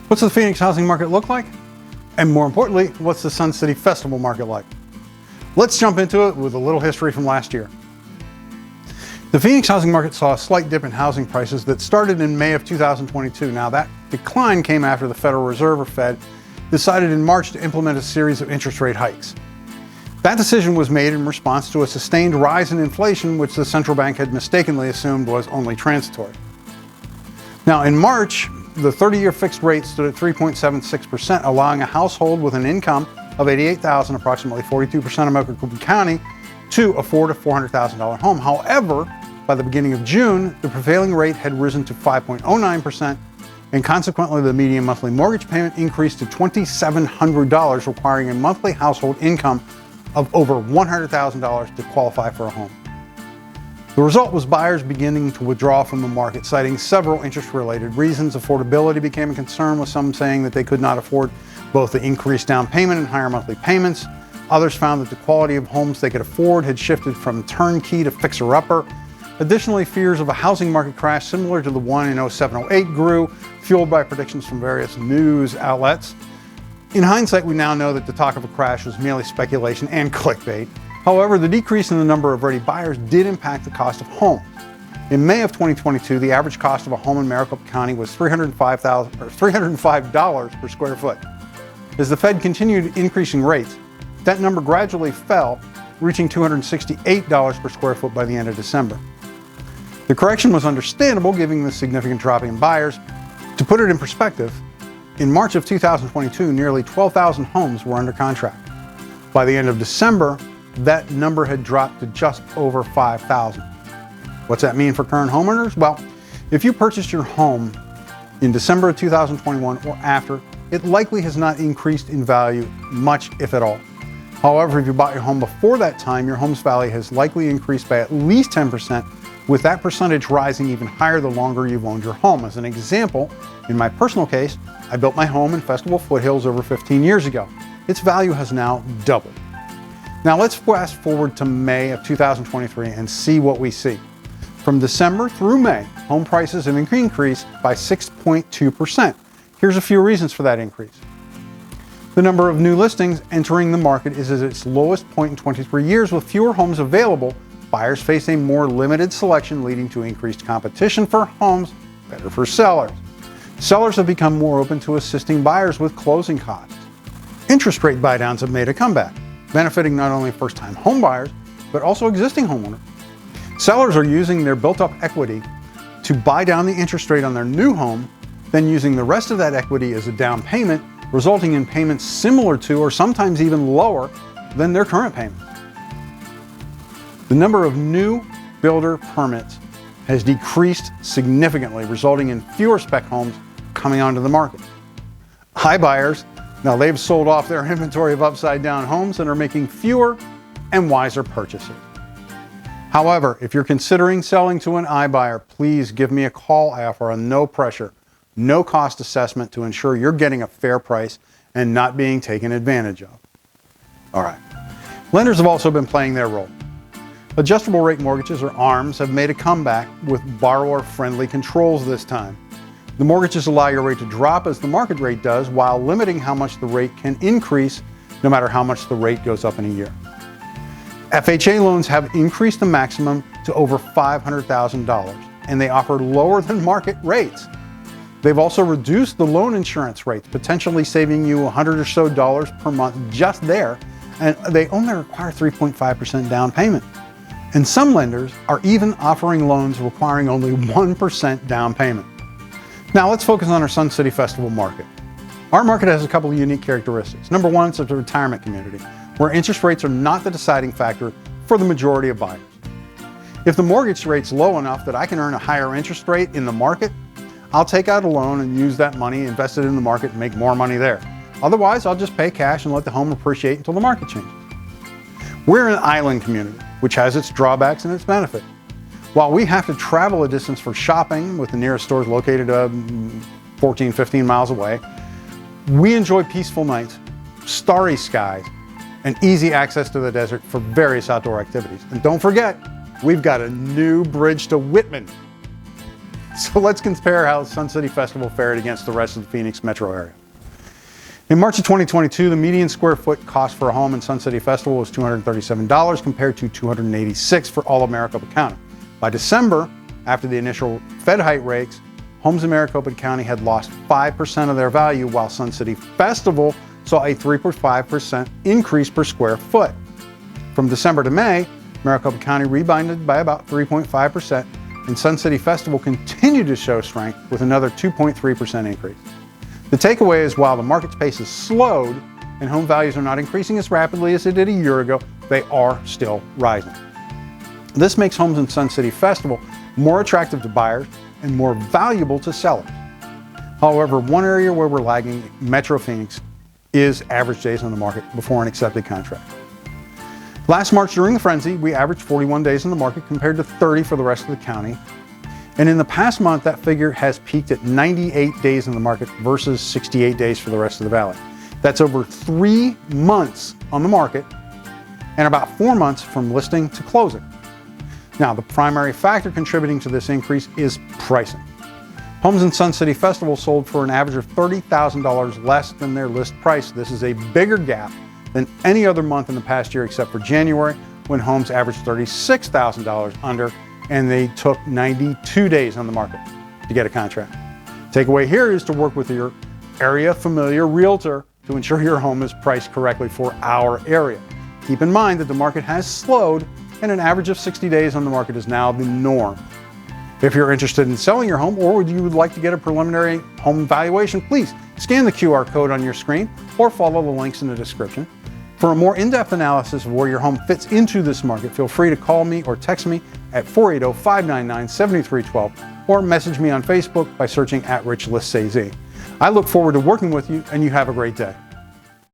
What's the Phoenix housing market look like? And more importantly, what's the Sun City Festival market like? Let's jump into it with a little history from last year. The Phoenix housing market saw a slight dip in housing prices that started in May of 2022. Now that decline came after the Federal Reserve, or Fed, decided in March to implement a series of interest rate hikes. That decision was made in response to a sustained rise in inflation, which the central bank had mistakenly assumed was only transitory. Now in March, the 30-year fixed rate stood at 3.76%, allowing a household with an income of $88,000, approximately 42% of Maricopa County, to afford a $400,000 home. However, by the beginning of June, the prevailing rate had risen to 5.09%, and consequently the median monthly mortgage payment increased to $2,700, requiring a monthly household income of over $100,000 to qualify for a home. The result was buyers beginning to withdraw from the market, citing several interest-related reasons. Affordability became a concern, with some saying that they could not afford both the increased down payment and higher monthly payments. Others found that the quality of homes they could afford had shifted from turnkey to fixer-upper. Additionally, fears of a housing market crash similar to the one in 07-08 grew, fueled by predictions from various news outlets. In hindsight, we now know that the talk of a crash was merely speculation and clickbait. However, the decrease in the number of ready buyers did impact the cost of homes. In May of 2022, the average cost of a home in Maricopa County was $305 per square foot. As the Fed continued increasing rates, that number gradually fell, reaching $268 per square foot by the end of December. The correction was understandable, given the significant drop in buyers. To put it in perspective, in March of 2022, nearly 12,000 homes were under contract. By the end of December, that number had dropped to just over 5,000. What's that mean for current homeowners? Well, if you purchased your home in December of 2021 or after, it likely has not increased in value much, if at all. However, if you bought your home before that time, your home's value has likely increased by at least 10%, with that percentage rising even higher the longer you've owned your home. As an example, in my personal case, I built my home in Festival Foothills over 15 years ago. Its value has now doubled. Now let's fast forward to May of 2023 and see what we see. From December through May, home prices have increased by 6.2%. Here's a few reasons for that increase. The number of new listings entering the market is at its lowest point in 23 years. With fewer homes available, buyers face a more limited selection, leading to increased competition for homes, better for sellers. Sellers have become more open to assisting buyers with closing costs. Interest rate buydowns have made a comeback, benefiting not only first-time home buyers, but also existing homeowners. Sellers are using their built-up equity to buy down the interest rate on their new home, then using the rest of that equity as a down payment, resulting in payments similar to, or sometimes even lower than, their current payment. The number of new builder permits has decreased significantly, resulting in fewer spec homes coming onto the market. iBuyers, now they've sold off their inventory of upside-down homes and are making fewer and wiser purchases. However, if you're considering selling to an iBuyer, please give me a call. I offer a no-pressure, no-cost assessment to ensure you're getting a fair price and not being taken advantage of. All right. Lenders have also been playing their role. Adjustable rate mortgages, or ARMs, have made a comeback with borrower-friendly controls this time. The mortgages allow your rate to drop as the market rate does, while limiting how much the rate can increase no matter how much the rate goes up in a year. FHA loans have increased the maximum to over $500,000, and they offer lower than market rates. They've also reduced the loan insurance rates, potentially saving you $100 or so per month just there, and they only require 3.5% down payment. And some lenders are even offering loans requiring only 1% down payment. Now let's focus on our Sun City Festival market. Our market has a couple of unique characteristics. Number one, it's a retirement community, where interest rates are not the deciding factor for the majority of buyers. If the mortgage rate's low enough that I can earn a higher interest rate in the market, I'll take out a loan and use that money, invest it in the market, and make more money there. Otherwise, I'll just pay cash and let the home appreciate until the market changes. We're an island community, which has its drawbacks and its benefits. While we have to travel a distance for shopping, with the nearest stores located 14, 15 miles away, we enjoy peaceful nights, starry skies, and easy access to the desert for various outdoor activities. And don't forget, we've got a new bridge to Whitman. So let's compare how Sun City Festival fared against the rest of the Phoenix metro area. In March of 2022, the median square foot cost for a home in Sun City Festival was $237 compared to $286 for all of Maricopa County. By December, after the initial Fed height rates, homes in Maricopa County had lost 5% of their value, while Sun City Festival saw a 3.5% increase per square foot. From December to May, Maricopa County rebounded by about 3.5%, and Sun City Festival continued to show strength with another 2.3% increase. The takeaway is while the market's pace has slowed and home values are not increasing as rapidly as they did a year ago, they are still rising. This makes homes in Sun City Festival more attractive to buyers and more valuable to sellers. However, one area where we're lagging Metro Phoenix is average days on the market before an accepted contract. Last March during the frenzy, we averaged 41 days on the market compared to 30 for the rest of the county. And in the past month, that figure has peaked at 98 days in the market versus 68 days for the rest of the valley. That's over 3 months on the market and about 4 months from listing to closing. Now, the primary factor contributing to this increase is pricing. Homes in Sun City Festival sold for an average of $30,000 less than their list price. This is a bigger gap than any other month in the past year except for January, when homes averaged $36,000 under and they took 92 days on the market to get a contract. Takeaway here is to work with your area familiar realtor to ensure your home is priced correctly for our area. Keep in mind that the market has slowed and an average of 60 days on the market is now the norm. If you're interested in selling your home or you would like to get a preliminary home valuation, please scan the QR code on your screen or follow the links in the description. For a more in-depth analysis of where your home fits into this market, feel free to call me or text me at 480-599-7312 or message me on Facebook by searching @RichListAZ. I look forward to working with you and you have a great day.